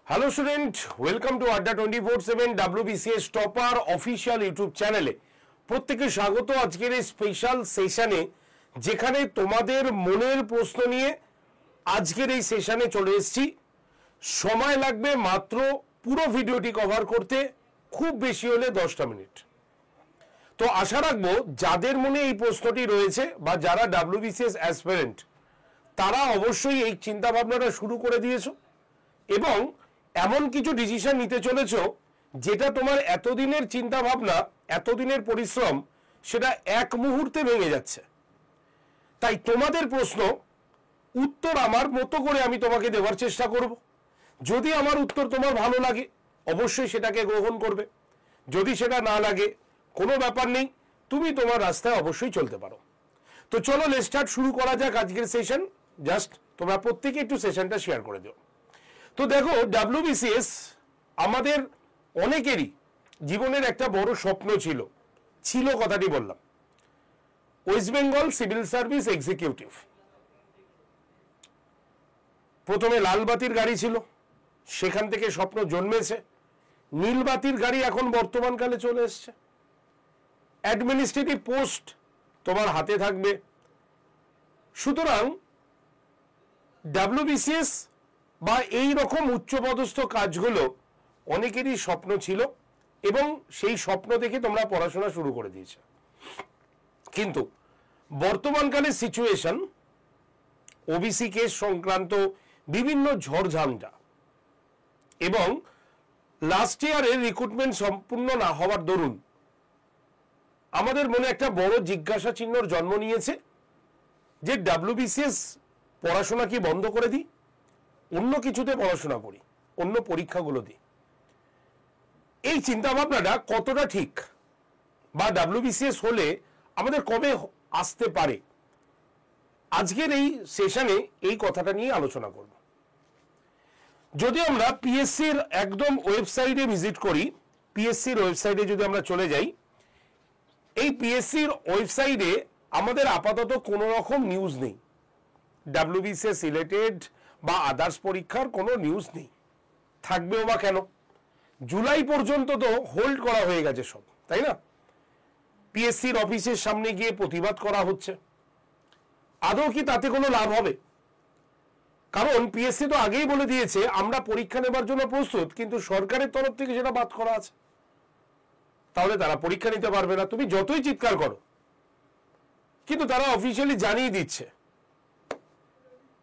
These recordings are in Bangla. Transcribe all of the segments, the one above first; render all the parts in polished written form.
হ্যালো স্টুডেন্ট, ওয়েলকাম টু আড্ডা 24/7 WBCS টপার অফিসিয়াল ইউটিউব চ্যানেলে প্রত্যেকে স্বাগত। আজকের এই স্পেশাল সেশনে যেখানে তোমাদের মনের প্রশ্ন নিয়ে আজকের এই সেশনে চলে এসেছি। সময় লাগবে মাত্র পুরো ভিডিওটি কভার করতে খুব বেশি হলে 10টা মিনিট। তো আশা রাখবো যাদের মনে এই প্রশ্নটি রয়েছে বা যারা WBCS অ্যাসপিরেন্ট তারা অবশ্যই এই চিন্তা ভাবনাটা শুরু করে দিয়েছো এবং এমন কিছু ডিসিশন নিতে চলেছ যেটা তোমার এতদিনের চিন্তা ভাবনা, এতদিনের পরিশ্রম সেটা এক মুহূর্তে ভেঙে যাচ্ছে। তাই তোমাদের প্রশ্ন উত্তর আমার মতো করে আমি তোমাকে দেওয়ার চেষ্টা করব। যদি আমার উত্তর তোমার ভালো লাগে অবশ্যই সেটাকে গ্রহণ করবে, যদি সেটা না লাগে কোনো ব্যাপার নেই, তুমি তোমার রাস্তায় অবশ্যই চলতে পারো। তো চলো লেটস স্টার্ট, শুরু করা যাক আজকের সেশন। জাস্ট তোমরা প্রত্যেকে একটু সেশনটা শেয়ার করে দিও। তো দেখো, WBCS আমাদের অনেকেরই জীবনের একটা বড় স্বপ্ন ছিল কথাটি বললাম, West Bengal civil service executive. প্রথমে লাল বাতির গাড়ি ছিল, সেখান থেকে স্বপ্ন জন্মেছে, নীল বাতির গাড়ি এখন বর্তমানকালে চলে এসছে। অ্যাডমিনিস্ট্রেটিভ পোস্ট তোমার হাতে থাকবে। সুতরাং WBCS বা এই রকম উচ্চপদস্থ কাজগুলো অনেকেরই স্বপ্ন ছিল এবং সেই স্বপ্ন দেখে তোমরা পড়াশোনা শুরু করে দিয়েছো। কিন্তু বর্তমানকালে সিচুয়েশন, ওবিসি কেস সংক্রান্ত বিভিন্ন ঝড়ঝামটা এবং লাস্ট ইয়ারের রিক্রুটমেন্ট সম্পূর্ণ না হওয়ার দরুন আমাদের মনে একটা বড় জিজ্ঞাসা চিহ্নর জন্ম নিয়েছে যে WBCS পড়াশোনা কি বন্ধ করে দিই, অন্য কিছুতে পড়াশোনা করি, অন্য পরীক্ষাগুলো দিই। এই চিন্তা ভাবনাটা কতটা ঠিক বা WBCS হলে আমাদের কবে আসতে পারে, আজকের এই সেশনে এই কথাটা নিয়ে আলোচনা করব। যদি আমরা পিএসসির একদম ওয়েবসাইটে ভিজিট করি, পিএসসির ওয়েবসাইটে যদি আমরা চলে যাই, এই পিএসসির ওয়েবসাইটে আমাদের আপাতত কোনো রকম নিউজ নেই, WBCS রিলেটেড বা আদার্স পরীক্ষার কোনো নিউজ নেই। থাকবেও বা কেন? জুলাই পর্যন্ত তো হোল্ড করা হয়ে গেছে সব, তাই না? পিএসসির অফিসের সামনে গিয়ে প্রতিবাদ করা হচ্ছে। আদৌ কি তাতে কোনো লাভ হবে? কারণ পিএসসি তো আগেই বলে দিয়েছে আমরা পরীক্ষা নেবার জন্য প্রস্তুত, কিন্তু সরকারের তরফ থেকে সেটা বাদ করা আছে। তাহলে তারা পরীক্ষা নিতে পারবে না, তুমি যতই চিৎকার করো। কিন্তু তারা অফিসিয়ালি জানিয়ে দিচ্ছে।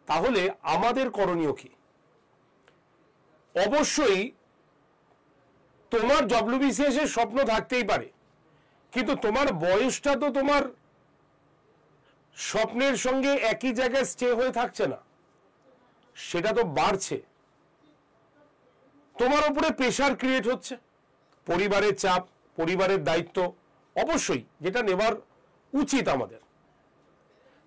তাহলে আমাদের করণীয় কি? অবশ্যই তোমার WBCS এর স্বপ্ন থাকতেই পারে, কিন্তু তোমার বয়সটা তো তোমার স্বপ্নের সঙ্গে একই জায়গায় স্টে হয়ে থাকছে না, সেটা তো বাড়ছে। তোমার উপরে প্রেশার ক্রিয়েট হচ্ছে, পরিবারের চাপ, পরিবারের দায়িত্ব অবশ্যই যেটা নেবার উচিত আমাদের।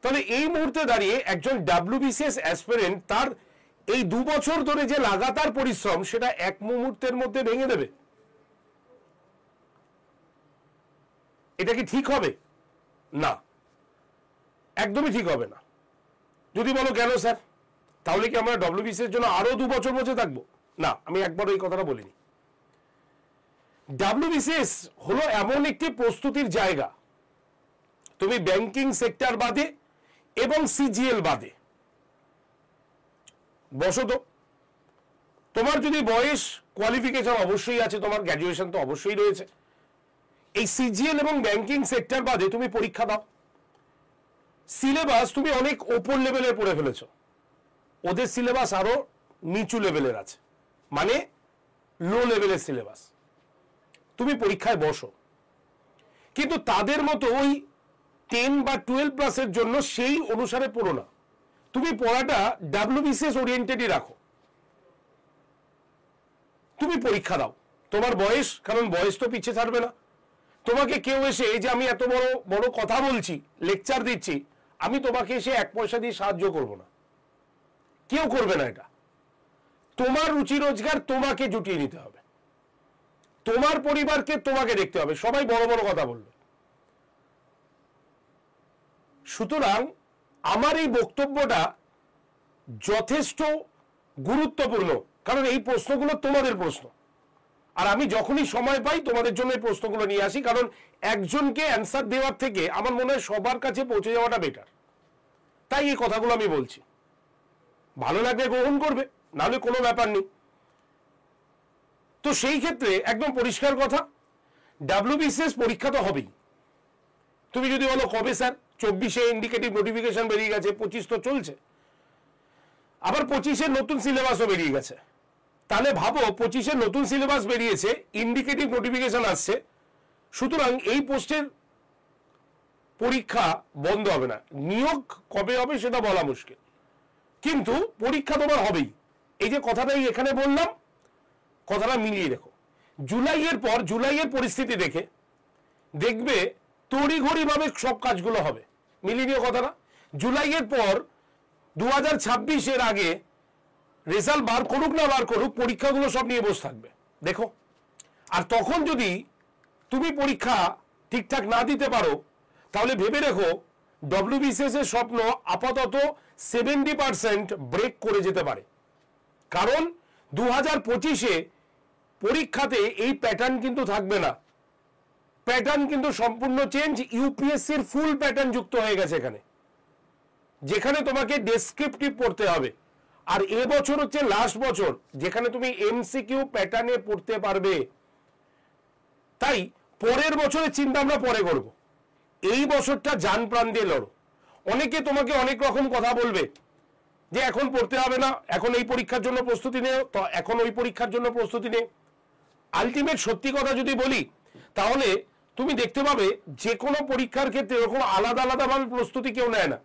তাহলে এই মুহূর্তে দাঁড়িয়ে একজন WBCS অ্যাসপিরেন্ট তার এই 2 বছর ধরে যে লাগাতার পরিশ্রম সেটা এক মুহূর্তের মধ্যে ভেঙে দেবে? এটা কি ঠিক হবে? না, একদমই ঠিক হবে না। যদি বলো কেন স্যার, তাহলে কি আমরা WBCS এর জন্য আরো 2 বছর বসে থাকবো? না, আমি একবার ওই কথাটা বলিনি। WBCS হলো এমন একটি প্রস্তুতির জায়গা, তুমি ব্যাংকিং সেক্টর বাদে এবং CGL বাদে বসো তো। তোমার যদি বয়স, কোয়ালিফিকেশন অবশ্যই আছে, তোমার গ্র্যাজুয়েশন তো অবশ্যই রয়েছে, এই CGL এবং ব্যাংকিং সেক্টর বাদে তুমি পরীক্ষা দাও। সিলেবাস তুমি অনেক ওপর লেভেলের পড়ে ফেলেছ, ওদের সিলেবাস আরো নিচু লেভেলের আছে, মানে লো লেভেলের সিলেবাস। তুমি পরীক্ষায় বসো, কিন্তু তাদের মতো ওই 10 বা 12 প্লাসের জন্য সেই অনুসারে পড়ো না। তুমি পড়াটা WBCS ওরিয়েন্টেডই রাখো। তুমি পরীক্ষা দাও, তোমার বয়স, কারণ বয়স তো পিছিয়ে ছাড়বে না। তোমাকে কেউ এসে, এই যে আমি এত বড় বড় কথা বলছি, লেকচার দিচ্ছি, আমি তোমাকে এসে 1 পয়সা দিয়ে সাহায্য করব না, কেউ করবে না। এটা তোমার রুচি রোজগার তোমাকে জুটিয়ে নিতে হবে, তোমার পরিবারকে তোমাকে দেখতে হবে। সবাই বড় বড় কথা বলবে। সুতরাং আমার এই বক্তব্যটা যথেষ্ট গুরুত্বপূর্ণ, কারণ এই প্রশ্নগুলো তোমাদের প্রশ্ন, আর আমি যখনই সময় পাই তোমাদের জন্য এই প্রশ্নগুলো নিয়ে আসি, কারণ একজনকে অ্যান্সার দেওয়ার থেকে আমার মনে হয় সবার কাছে পৌঁছে যাওয়াটা বেটার। তাই এই কথাগুলো আমি বলছি, ভালো লাগলে গ্রহণ করবে, নাহলে কোনো ব্যাপার নেই। তো সেই ক্ষেত্রে একদম পরিষ্কার কথা, ডাব্লিউবিসিএস পরীক্ষা তো হবেই। তুমি যদি বলো কবে স্যার, 24-এ ইন্ডিকেটিভ নোটিফিকেশন বেরিয়ে গেছে, 25 তো চলছে, আবার 25-এর নতুন সিলেবাসও বেরিয়ে গেছে। তাহলে ভাবো 25-এর নতুন সিলেবাস বেরিয়েছে, ইন্ডিকেটিভ নোটিফিকেশন আসছে, সুতরাং এই পোস্টের পরীক্ষা বন্ধ হবে না। নিয়োগ কবে হবে সেটা বলা মুশকিল, কিন্তু পরীক্ষা তোমার হবেই। এই যে কথাটাই এখানে বললাম, কথাটা মিলিয়ে দেখো। জুলাইয়ের পর, জুলাইয়ের পরিস্থিতি দেখে দেখবে তড়িঘড়িভাবে সব কাজগুলো হবে। মিলিয়ে নিও কথাটা। জুলাইয়ের পর 2026-এর আগে রেজাল্ট বার করুক না বার করুক, পরীক্ষাগুলো সব নিয়ে বসে থাকবে, দেখো। আর তখন যদি তুমি পরীক্ষা ঠিকঠাক না দিতে পারো, তাহলে ভেবে রেখো ডব্লিউবিসিএস এর স্বপ্ন আপাতত 70% ব্রেক করে যেতে পারে। কারণ 2025-এ পরীক্ষাতে এই প্যাটার্ন কিন্তু থাকবে না, প্যাটার্ন কিন্তু সম্পূর্ণ চেঞ্জ। ইউপিএসসির ফুল প্যাটার্ন যুক্ত হয়ে গেছে এখানে, যেখানে তোমাকে ডেসক্রিপটিভ পড়তে হবে। আর এবছর হচ্ছে লাস্ট বছর যেখানে তুমি এমসিকিউ প্যাটার্নে পড়তে পারবে। তাই পরের বছরের চিন্তা আমরা পরে করব, এই বছরটা জান প্রাণ দিয়ে লড়ো। অনেকে তোমাকে অনেক রকম কথা বলবে যে এখন পড়তে হবে না, এখন এই পরীক্ষার জন্য প্রস্তুতি নেও, তো এখন ওই পরীক্ষার জন্য প্রস্তুতি নেও। আলটিমেট সত্যি কথা যদি বলি, তাহলে তুমি দেখতে পাবে যে কোনো পরীক্ষার ক্ষেত্রে এরকম আলাদা আলাদাভাবে প্রস্তুতি কেউ নেয় না।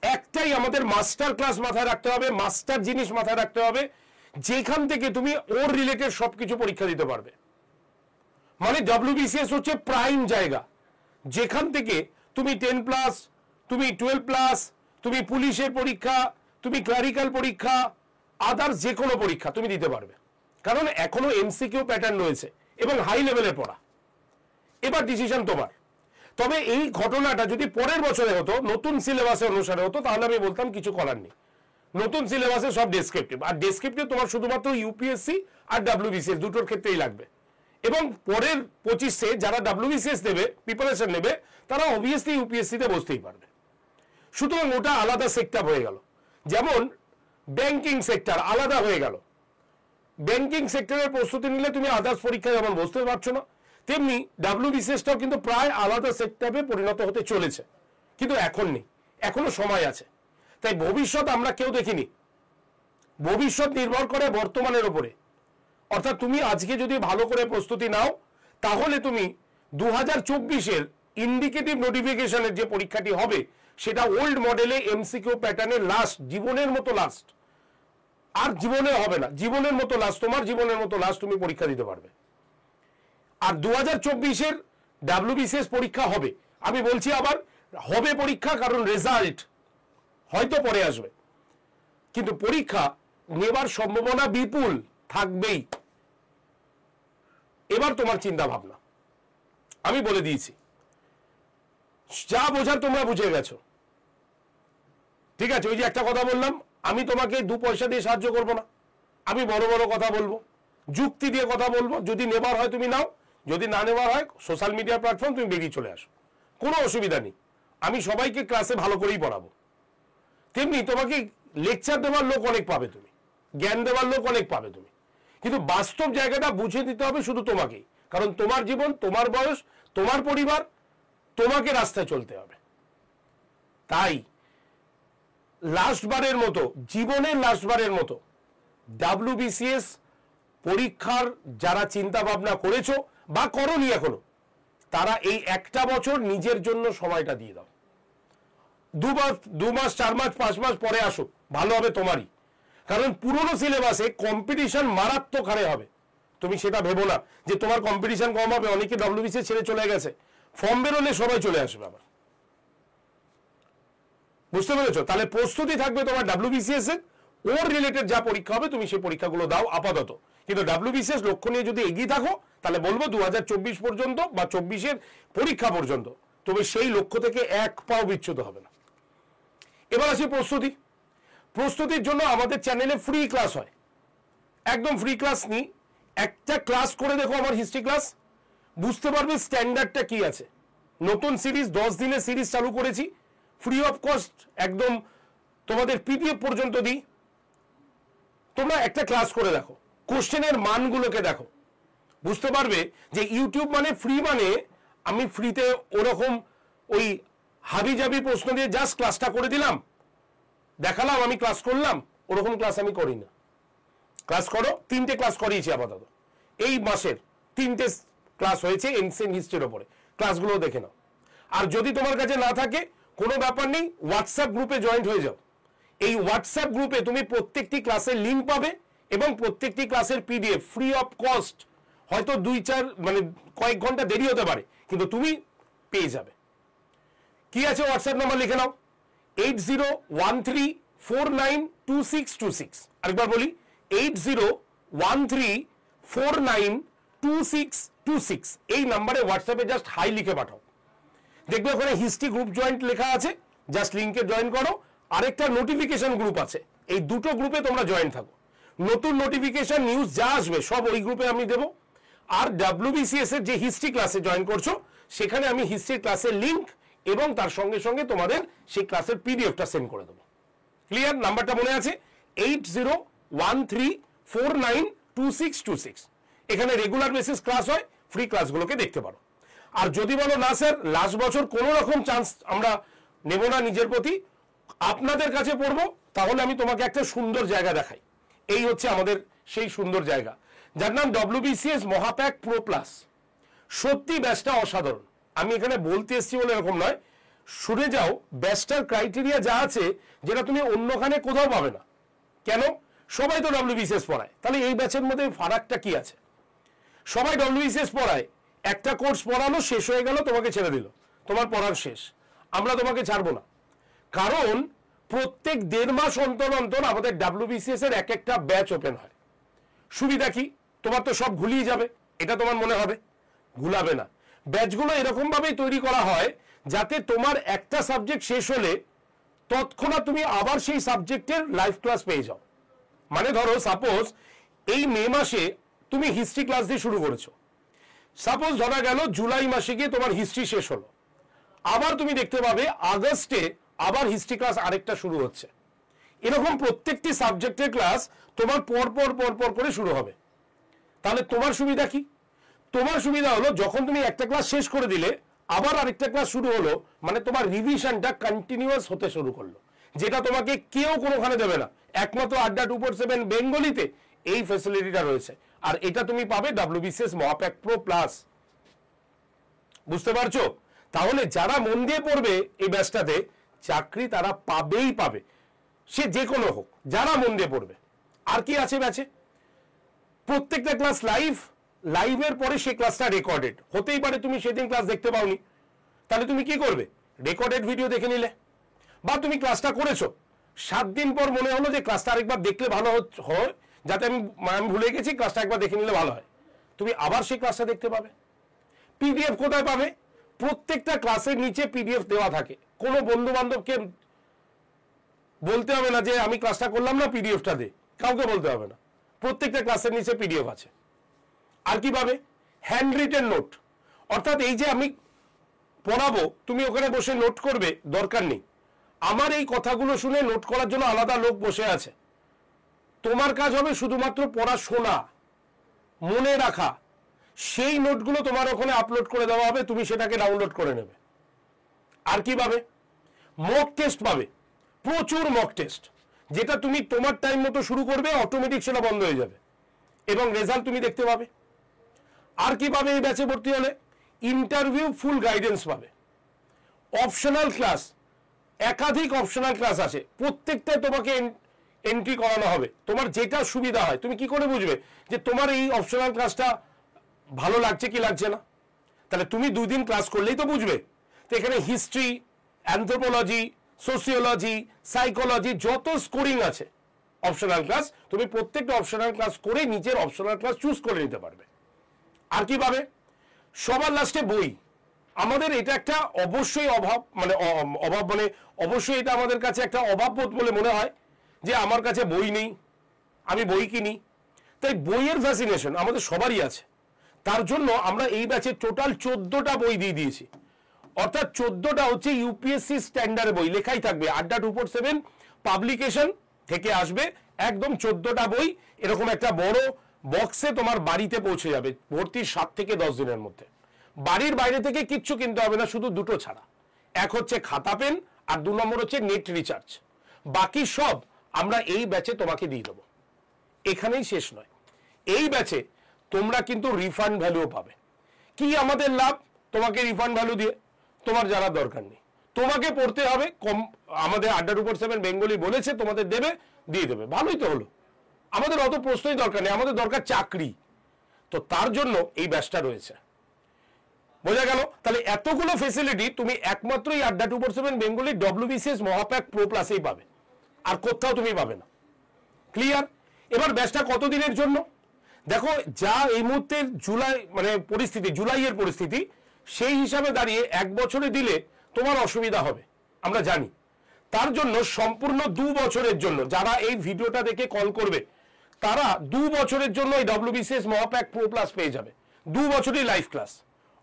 একটাই আমাদের মাস্টার ক্লাস মাথায় রাখতে হবে, মাস্টার জিনিস মাথায় রাখতে হবে, যেখান থেকে তুমি ওর রিলেটেড সবকিছু পরীক্ষা দিতে পারবে। মানে ডব্লিউবিসিএস হচ্ছে প্রাইম জায়গা, যেখান থেকে তুমি 10+, তুমি 12+, তুমি পুলিশের পরীক্ষা, তুমি ক্লারিক্যাল পরীক্ষা, আদার্স যে কোনো পরীক্ষা তুমি দিতে পারবে। কারণ এখনো এমসিকিউ প্যাটার্ন রয়েছে এবং হাই লেভেলের পড়া। এবার ডিসিশন তোমার। তবে এই ঘটনাটা যদি পরের বছরে হতো, নতুন সিলেবাসে অনুসারে হতো, তাহলে আমি বলতাম কিছু করার নেই। নতুন সিলেবাসে সব ডেসক্রিপটিভ, আর ডেসক্রিপটিভ তোমার শুধুমাত্র ইউপিএসসি আর ডাব্লিউবিসিএস দুটোর ক্ষেত্রেই লাগবে। এবং পরের 25-এ যারা ডাব্লিউবিসিএস দেবে, প্রিপারেশন নেবে, তারা অবভিয়াসলি ইউপিএসসিতে বসতেই পারবে। সুতরাং ওটা আলাদা সেক্টর হয়ে গেল। যেমন ব্যাংকিং সেক্টর আলাদা হয়ে গেল, ব্যাংকিং সেক্টরের প্রস্তুতি নিলে তুমি আদার্স পরীক্ষায় যেমন বসতে পারছো না, তেমনি ডাব্লিউবিসিএসটাও কিন্তু প্রায় আলাদা সেক্টরে পরিণত হতে চলেছে, কিন্তু এখন নেই, এখনো সময় আছে। তাই ভবিষ্যৎ আমরা কেউ দেখিনি, ভবিষ্যৎ নির্ভর করে বর্তমানের উপরে। অর্থাৎ তুমি আজকে যদি ভালো করে প্রস্তুতি নাও, তাহলে তুমি 2024-এর ইন্ডিকেটিভ নোটিফিকেশনের যে পরীক্ষাটি হবে, সেটা ওল্ড মডেলে এমসিকিউ প্যাটার্নের লাস্ট, জীবনের মতো লাস্ট, আর জীবনে হবে না, জীবনের মতো লাস্ট, তোমার জীবনের মতো লাস্ট তুমি পরীক্ষা দিতে পারবে। আর 2024-এর ডাব্লিউবিসিএস পরীক্ষা হবে, আমি বলছি আবার হবে পরীক্ষা, কারণ রেজাল্ট হয়তো পরে আসবে, কিন্তু পরীক্ষা নেবার সম্ভাবনা বিপুল থাকবেই। এবার তোমার চিন্তা ভাবনা আমি বলে দিয়েছি, যা বোঝার তোমরা বুঝে গেছো, ঠিক আছে। ওই যে একটা কথা বললাম, আমি তোমাকে 2 পয়সা দিয়ে সাহায্য করব না, আমি বড় বড় কথা বলবো, যুক্তি দিয়ে কথা বলবো। যদি নেবার হয় তুমি নাও, যদি না নেওয়ার হয় সোশ্যাল মিডিয়া প্ল্যাটফর্ম তুমি বেরিয়ে চলে আসো, কোনো অসুবিধা নেই। আমি সবাইকে ক্লাসে ভালো করেই পড়াবো। তেমনি তোমাকে লেকচার দেওয়ার লোক অনেক পাবে, তুমি জ্ঞান দেওয়ার লোক অনেক পাবে তুমি, কিন্তু বাস্তব জায়গাটা বুঝে দিতে হবে শুধু তোমাকেই। কারণ তোমার জীবন, তোমার বয়স, তোমার পরিবার, তোমাকে রাস্তায় চলতে হবে। তাই লাস্টবারের মতো, জীবনের লাস্টবারের মতো ডাব্লিউবিসিএস পরীক্ষার যারা চিন্তা ভাবনা করেছো বা করোনি এখনো, তারা এই একটা বছর নিজের জন্য সময়টা দিয়ে দাও। 2 মাস 4 মাস 5 মাস পরে আসো, ভালো হবে তোমারই। কারণ পুরনো সিলেবাসে কম্পিটিশন মারাত্মক হারে হবে। তুমি সেটা ভেবো না যে তোমার কম্পিটিশন কম হবে, অনেকে ডব্লিউবিসিএস ছেড়ে চলে গেছে, ফর্ম বেরোলে সবাই চলে আসবে আবার। বুঝতে পেরেছো? তাহলে প্রস্তুতি থাকবে তোমার ডাব্লিউবিসিএস এর, ওর রিলেটেড যা পরীক্ষা হবে তুমি সেই পরীক্ষাগুলো দাও আপাতত। কিন্তু ডাব্লিউবিসিএস লক্ষ্য নিয়ে যদি এগিয়ে থাকো, তাহলে বলবো 2024 পর্যন্ত বা 24-এর পরীক্ষা পর্যন্ত তবে সেই লক্ষ্য থেকে এক পাও বিচ্যুত হবে না। এবার আসি প্রস্তুতি। প্রস্তুতির জন্য আমাদের চ্যানেলে ফ্রি ক্লাস হয়, একদম ফ্রি ক্লাস নিই, একটা ক্লাস করে দেখো আমার হিস্ট্রি ক্লাস, বুঝতে পারবে স্ট্যান্ডার্ডটা কি আছে। নতুন সিরিজ 10 দিনের সিরিজ চালু করেছি, ফ্রি অফ কস্ট, একদম তোমাদের পিডিএফ পর্যন্ত দিই। তোমরা একটা ক্লাস করে দেখো, কোশ্চেনের মানগুলোকে দেখো, বুঝতে পারবে যে ইউটিউব মানে ফ্রি, মানে আমি ফ্রিতে ওরকম ওই হাবিজাবি প্রশ্ন দিয়ে জাস্ট ক্লাসটা করে দিলাম, দেখালাম আমি ক্লাস করলাম, ওরকম ক্লাস আমি করি না। ক্লাস করো, 3টে ক্লাস করিয়েছি আপাতত, এই মাসের 3টে ক্লাস হয়েছে এনসিয়েন্ট হিস্ট্রির ওপরে, ক্লাসগুলো দেখে নাও। আর যদি তোমার কাছে না থাকে কোনো ব্যাপার নেই, হোয়াটসঅ্যাপ গ্রুপে জয়েন্ট হয়ে যাও। এই হোয়াটসঅ্যাপ গ্রুপে তুমি প্রত্যেকটি ক্লাসের লিঙ্ক পাবে এবং প্রত্যেকটি ক্লাসের পিডিএফ ফ্রি অফ কস্ট, হয়তো 2-4 মানে কয়েক ঘন্টা দেরি হতে পারে, কিন্তু তুমি পেয়ে যাবে। কি আছে হোয়াটসঅ্যাপ নাম্বার লিখে নাও, 8013492626। আরেকবার বলি, 8013492626। এই নাম্বারে হোয়াটসঅ্যাপে জাস্ট হাই লিখে পাঠাও, দেখবে ওখানে হিস্ট্রি গ্রুপ জয়েন্ট লেখা আছে, জাস্ট লিঙ্কে জয়েন করো। আরেকটা নোটিফিকেশন গ্রুপ আছে, এই দুটো গ্রুপে তোমরা জয়েন থাকো। নতুন নোটিফিকেশন নিউজ যা আসবে সব ওই গ্রুপে আমি দেবো। আর WBCS এর যে হিস্ট্রি ক্লাসে জয়েন করছো, সেখানে আমি হিস্ট্রি ক্লাসের লিঙ্ক এবং তার সঙ্গে সঙ্গে তোমাদের সেই ক্লাসের পিডিএফটা সেন্ড করে দেবো। ক্লিয়ার? নাম্বারটা মনে আছে, 8013492626। এখানে রেগুলার বেসিস ক্লাস হয়, ফ্রি ক্লাসগুলোকে দেখতে পারো। আর যদি বলো না স্যার লাস্ট বছর কোনো রকম চান্স আমরা নেব না নিজের প্রতি, আপনাদের কাছে পড়বো, তাহলে আমি তোমাকে একটা সুন্দর জায়গা দেখাই। এই হচ্ছে আমাদের সেই সুন্দর জায়গা, যার নাম WBCS মহাপ্যাক প্রো প্লাস। সত্যি ব্যাচটা অসাধারণ, আমি এখানে বলতে এসেছি বলে এরকম নয়, শুনে যাও ব্যাচটার ক্রাইটেরিয়া যা আছে, যেটা তুমি অন্যখানে কোথাও পাবে না। কেন? সবাই তো WBCS পড়ায়, তাহলে এই ব্যাচের মধ্যে ফারাকটা কি আছে? সবাই WBCS পড়ায়, একটা কোর্স পড়ানো শেষ হয়ে গেল, তোমাকে ছেড়ে দিল, তোমার পড়ার শেষ। আমরা তোমাকে ছাড়বো না, কারণ প্রত্যেক 1.5 মাস অন্তর অন্তর আমাদের WBCS এর এক একটা ব্যাচ ওপেন হয়। সুবিধা কি? তোমার তো সব ভুলিয়ে যাবে, এটা তোমার মনে হবে, ভুলাবে না। ব্যাচগুলো এরকম ভাবেই তৈরি করা হয় যাতে তোমার একটা সাবজেক্ট শেষ হলে তৎক্ষণাৎ তুমি আবার সেই সাবজেক্টের লাইভ ক্লাস পেয়ে যাও। মানে ধরো সাপোজ এই মে মাসে তুমি হিস্ট্রি ক্লাস দিয়ে শুরু করেছো, সাপোজ ধরা গেল জুলাই মাসে গিয়ে তোমার হিস্ট্রি শেষ হলো, আবার তুমি দেখতে পাবে আগস্টে আবার হিস্ট্রি ক্লাস আরেকটা শুরু হচ্ছে। এরকম প্রত্যেকটি সাবজেক্টের ক্লাস তোমার পর পর করে শুরু হবে। তাহলে তোমার সুবিধা কি? তোমার সুবিধা হলো যখন তুমি একটা ক্লাস শেষ করে দিলে আবার আরেকটা ক্লাস শুরু হলো, মানে তোমার রিভিশনটা কন্টিনিউয়াস হতে শুরু করলো, যেটা তোমাকে কেউ কোনোখানে দেবে না। একমাত্র আড্ডা 247 বেঙ্গলিতে এই ফ্যাসিলিটিটা রয়েছে, আর এটা তুমি পাবে WBCS মহাপ্যাক প্রো প্লাস। বুঝতে পারছো? তাহলে যারা মন দিয়ে পড়বে এই ব্যাচটাতে, চাকরি তারা পাবেই পাবে, সে যে কোনো হোক, যারা মন দিয়ে পড়বে। আর কি আছে ব্যাচে? প্রত্যেকটা ক্লাস লাইভ, লাইভের পরে সেই ক্লাসটা রেকর্ডেড হতেই পারে, তুমি সেদিন ক্লাস দেখতে পাওনি, তাহলে তুমি কি করবে? রেকর্ডেড ভিডিও দেখে নিলে, বা তুমি ক্লাসটা করেছো 7 দিন পর মনে হলো যে ক্লাসটা আরেকবার দেখলে ভালো হয়, যাতে আমি ভুলে গেছি, ক্লাসটা একবার দেখে নিলে ভালো হয়, তুমি আবার সেই ক্লাসটা দেখতে পাবে। পিডিএফ কোথায় পাবে? প্রত্যেকটা ক্লাসের নিচে পিডিএফ দেওয়া থাকে, কোনো বন্ধু বান্ধবকে বলতে হবে না যে আমি ক্লাসটা করলাম না পিডিএফটা দে, কাউকে বলতে হবে না, প্রত্যেকটা ক্লাসের নিচে পিডিএফ আছে। আর কি পাবে? হ্যান্ড রিটেন নোট, অর্থাৎ এই যে আমি পড়াবো তুমি ওখানে বসে নোট করবে দরকার নেই, আমার এই কথাগুলো শুনে নোট করার জন্য আলাদা লোক বসে আছে। তোমার কাজ হবে শুধুমাত্র পড়াশোনা, মনে রাখা, সেই নোটগুলো তোমার ওখানে আপলোড করে দেওয়া হবে, তুমি সেটাকে ডাউনলোড করে নেবে। আর কি পাবে? মক টেস্ট পাবে, প্রচুর মক টেস্ট, যেটা তুমি তোমার টাইম মতো শুরু করবে, অটোমেটিক সেটা বন্ধ হয়ে যাবে এবং রেজাল্ট তুমি দেখতে পাবে। আর কি পাবে এই ব্যাচে ভর্তি হলে? ইন্টারভিউ ফুল গাইডেন্স পাবে, অপশনাল ক্লাস, একাধিক অপশনাল ক্লাস আছে, প্রত্যেকটাই তোমাকে এন্ট্রি করানো হবে, তোমার যেটা সুবিধা হয়। তুমি কি করে বুঝবে যে তোমার এই অপশনাল ক্লাসটা ভালো লাগছে কি লাগছে না? তাহলে তুমি 2 দিন ক্লাস করলেই তো বুঝবে। তো এখানে হিস্ট্রি, অ্যানথ্রোপোলজি, সোসিওলজি, সাইকোলজি, যত স্কোরিং আছে অপশনাল ক্লাস, তুমি প্রত্যেকটা অপশনাল ক্লাস করে নিজের অপশনাল ক্লাস চুজ করে নিতে পারবে। আর কি পাবে? সবার লাস্টে বই। আমাদের এটা একটা অবশ্যই অভাব, মানে অবশ্যই এটা আমাদের কাছে একটা অভাববোধ বলে মনে হয় যে আমার কাছে বই নেই, আমি বই কিনি। তাই বইয়ের ফ্যাসিনেশন আমাদের সবারই আছে, তার জন্য আমরা এই ব্যাচে টোটাল 14টা বই দিয়ে দিয়েছি। অর্থাৎ 14টা হচ্ছে ইউপিএসসি স্ট্যান্ডার্ড বই, লেখাই থাকবে আড্ডা 247 পাবলিকেশন থেকে আসবে, একদম 14টা বই এরকম একটা বড় বক্সে তোমার বাড়িতে পৌঁছে যাবে ভর্তির 7 থেকে 10 দিনের মধ্যে। বাড়ির বাইরে থেকে কিচ্ছু কিনতে হবে না, শুধু দুটো ছাড়া, এক হচ্ছে খাতা পেন আর 2 নম্বর হচ্ছে নেট রিচার্জ। বাকি সব আমরা এই ব্যাচে তোমাকে দিয়ে দেবো। এখানেই শেষ নয়, এই ব্যাচে তোমরা কিন্তু রিফান্ড ভ্যালুও পাবে। কি আমাদের লাভ তোমাকে রিফান্ড ভ্যালু দিয়ে? তোমার জানার দরকার নেই, তোমাকে পড়তে হবে কম। আমাদের আড্ডা 247 বেঙ্গলি বলেছে তোমাদের দেবে, দিয়ে দেবে, ভালোই তো হলো। আমাদের অত প্রশ্নই দরকার নেই, আমাদের দরকার চাকরি। তো তার জন্য এই ব্যাচটা রয়েছে, বোঝা গেল? তাহলে এতগুলো ফেসিলিটি তুমি একমাত্র এই আড্ডা 247 বেঙ্গলি WBCS মহাপ্যাক প্রো প্লাসেই পাবে, আর কোথাও তুমি পাবে না। ক্লিয়ার? এবার ব্যাচটা কতদিনের জন্য? দেখো, যা এই মুহূর্তের জুলাই মানে পরিস্থিতি, জুলাইয়ের পরিস্থিতি, সেই হিসাবে দাঁড়িয়ে 1 বছরে দিলে তোমার অসুবিধা হবে, আমরা জানি। তার জন্য সম্পূর্ণ 2 বছরের জন্য যারা এই ভিডিওটা দেখে কল করবে, তারা 2 বছরের জন্য এই WBCS মহাপ্যাক প্রো প্লাস পেয়ে যাবে। 2 বছরই লাইভ ক্লাস,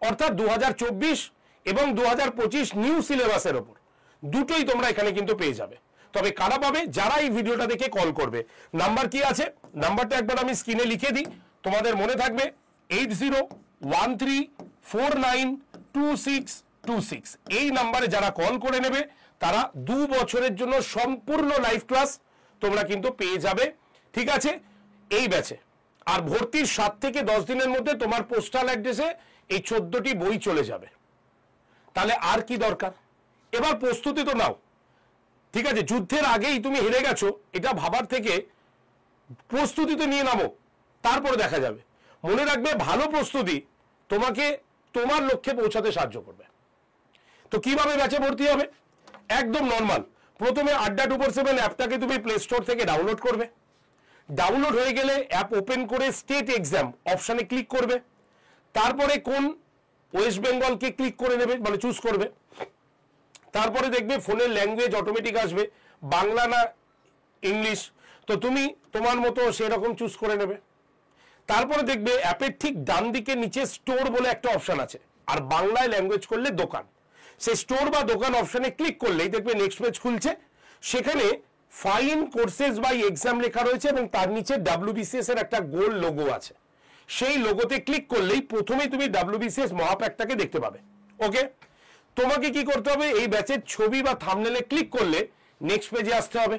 অর্থাৎ 2024 এবং 2025 নিউ সিলেবাসের ওপর দুটোই তোমরা এখানে কিন্তু পেয়ে যাবে। তবে কারা পাবে? যারা এই ভিডিওটা দেখে কল করবে। নাম্বার কি আছে? নাম্বারটা একবার আমি স্ক্রিনে লিখে দিই, তোমাদের মনে থাকবে 8013492626। এই নাম্বারে যারা কল করে নেবে তারা 2 বছরের জন্য সম্পূর্ণ লাইভ ক্লাস তোমরা কিন্তু পেয়ে যাবে, ঠিক আছে, এই ব্যাচে। আর ভর্তির 7 থেকে 10 দিনের মধ্যে তোমার পোস্টাল অ্যাড্রেসে এই 14টি বই চলে যাবে। তাহলে আর কি দরকার? এবার প্রস্তুতি তো নাও, ঠিক আছে? যুদ্ধের আগেই তুমি হেরে গেছো এটা ভাবার থেকে প্রস্তুতি তো নিয়ে নামো, তারপরে দেখা যাবে। মনে রাখবে, ভালো প্রস্তুতি তোমাকে তোমার লক্ষ্যে পৌঁছাতে সাহায্য করবে। তো কিভাবে ব্যাচে ভর্তি হবে? একদম নর্মাল। প্রথমে আড্ডা 247 অ্যাপটাকে তুমি প্লে স্টোর থেকে ডাউনলোড করবে। ডাউনলোড হয়ে গেলে অ্যাপ ওপেন করে স্টেট এক্সাম অপশানে ক্লিক করবে। তারপরে কোন ওয়েস্ট বেঙ্গলকে ক্লিক করে নেবে, মানে চুজ করবে। তারপরে দেখবে ফোনের ল্যাঙ্গুয়েজ অটোমেটিক আসবে, বাংলা না ইংলিশ, তো তুমি তোমার মতো সেরকম চুজ করে নেবে। তারপরে দেখবে অ্যাপের ঠিক ডান দিকে নিচে স্টোর বলে একটা অপশন আছে, আর বাংলায় ল্যাঙ্গুয়েজ করলে দোকান। সেই স্টোর বা দোকান অপশনে ক্লিক করলেই দেখবে নেক্সট পেজ খুলছে, সেখানে ফাইন কোর্সেস বাই এক্সাম লেখা রয়েছে এবং তার নিচে WBCS এর একটা গোল লোগো আছে। সেই লোগোতে ক্লিক করলেই প্রথমেই তুমি WBCS মহাপ্যাকটাকে দেখতে পাবে। ওকে, তোমাকে কি করতে হবে? এই ব্যাচের ছবি বা থাম্বনেলে ক্লিক করলে নেক্সট পেজে আসতে হবে।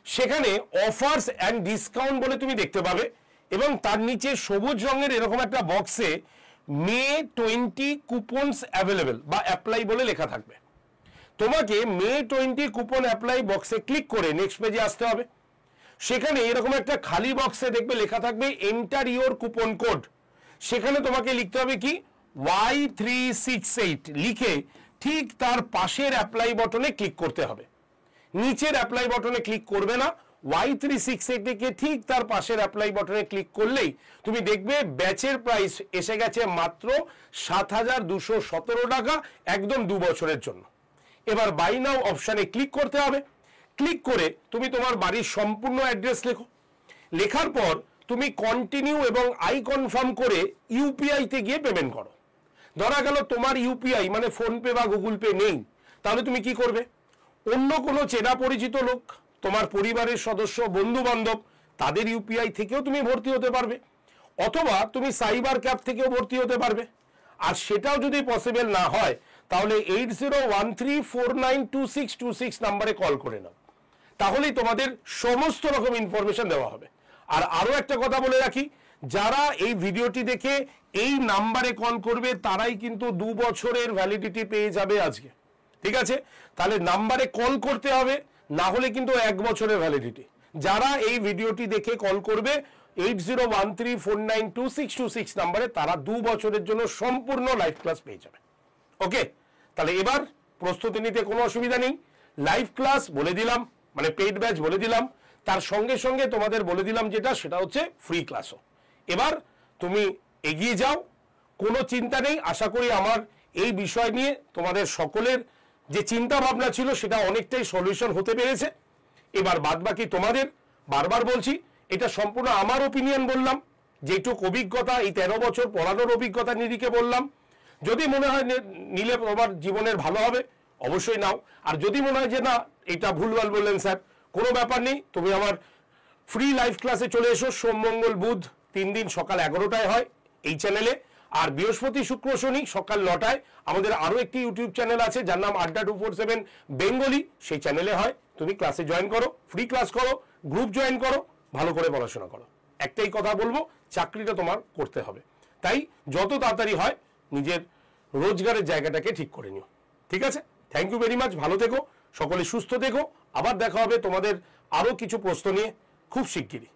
সেখানে অফার্স অ্যান্ড ডিসকাউন্ট বলে তুমি দেখতে পাবে এবং তার নিচে সবুজ রঙের এরকম একটা বক্সে মে 20 কুপনস অ্যাভেলেবেল বা অ্যাপ্লাই বলে লেখা থাকবে। তোমাকে মে 20 কুপন অ্যাপ্লাই বক্সে ক্লিক করে নেক্সট পেজে আসতে হবে। সেখানে এরকম একটা খালি বক্সে দেখবে লেখা থাকবে এন্টার ইওর কুপন কোড। সেখানে তোমাকে লিখতে হবে কি Y368 লিখে ঠিক তার পাশের অ্যাপ্লাই বটনে ক্লিক করতে হবে। নিচের অ্যাপ্লাই বটনে ক্লিক করবে না, Y368 লিখে ঠিক তার পাশের অ্যাপ্লাই বটনে ক্লিক করলেই তুমি দেখবে ব্যাচের প্রাইস এসে গেছে মাত্র 7,217 টাকা, একদম 2 বছরের জন্য। এবার বাই নাও অপশানে ক্লিক করতে হবে। ক্লিক করে তুমি তোমার বাড়ির সম্পূর্ণ অ্যাড্রেস লেখো। লেখার পর তুমি কন্টিনিউ এবং আই কনফার্ম করে ইউপিআইতে গিয়ে পেমেন্ট করো। ধরা গেল তোমার ইউপিআই মানে ফোনপে বা গুগল পে নেই, তাহলে তুমি কি করবে? অন্য কোনো চেনা পরিচিত লোক, তোমার পরিবারের সদস্য, বন্ধু বান্ধব, তাদের ইউপিআই থেকেও তুমি ভর্তি হতে পারবে, অথবা তুমি সাইবার ক্যাফ থেকেও ভর্তি হতে পারবে। আর সেটাও যদি পসিবল না হয় তাহলে 8013492626 নাম্বারে কল করে নাও, তাহলেই তোমাদের সমস্ত রকম ইনফরমেশন দেওয়া হবে। আর আরো একটা কথা বলে রাখি, যারা এই ভিডিওটি দেখে এই নাম্বারে কল করবে তারাই কিন্তু 2 বছরের ভ্যালিডিটি পেয়ে যাবে আজকে, ঠিক আছে? তাহলে নাম্বারে কল করতে হবে, না হলে কিন্তু 1 বছরের ভ্যালিডিটি। যারা এই ভিডিওটি দেখে কল করবে 8013492626 নাম্বারে, তারা 2 বছরের জন্য সম্পূর্ণ লাইভ ক্লাস পেয়ে যাবে। ওকে, তাহলে এবার প্রস্তুতি নিতে কোনো অসুবিধা নেই। লাইভ ক্লাস বলে দিলাম, মানে পেইড ব্যাচ বলে দিলাম, তার সঙ্গে সঙ্গে তোমাদের বলে দিলাম যেটা, সেটা হচ্ছে ফ্রি ক্লাসও। এবার তুমি এগিয়ে যাও, কোনো চিন্তা নেই। আশা করি আমার এই বিষয় নিয়ে তোমাদের সকলের যে চিন্তা ভাবনা ছিল সেটা অনেকটাই সলিউশন হতে পেরেছে। এবার বাদ বাকি তোমাদের, বারবার বলছি, এটা সম্পূর্ণ আমার ওপিনিয়ন বললাম, যেটুকু অভিজ্ঞতা, এই 13 বছর পড়ানোর অভিজ্ঞতা নিরিখে বললাম। যদি মনে হয় নিলে তোমার জীবনের ভালো হবে, অবশ্যই নাও। আর যদি মনে হয় যে না এটা ভুলভাল বললেন স্যার, কোনো ব্যাপার নেই, তুমি আমার ফ্রি লাইভ ক্লাসে চলে এসো। সোম মঙ্গল বুধ 3 দিন সকাল 11টায় হয় এই চ্যানেলে, আর বৃহস্পতি শুক্র শনি সকাল 9টায় আমাদের আরো একটি ইউটিউব চ্যানেল আছে যার নাম আড্ডা 247 বেঙ্গলি, সেই চ্যানেলে হয়। তুমি ক্লাসে জয়েন করো, ফ্রি ক্লাস করো, গ্রুপ জয়েন করো, ভালো করে পড়াশোনা করো। একটাই কথা বলবো, চাকরিটা তোমার করতে হবে, তাই যত তাড়াতাড়ি হয় নিজের রোজগারের জায়গাটাকে ঠিক করে নিও। ঠিক আছে, থ্যাংক ইউ ভেরি মাচ, ভালো থেকো, সকলে সুস্থ থেকো। আবার দেখা হবে তোমাদের আরো কিছু প্রশ্ন নিয়ে খুব শিগগিরই।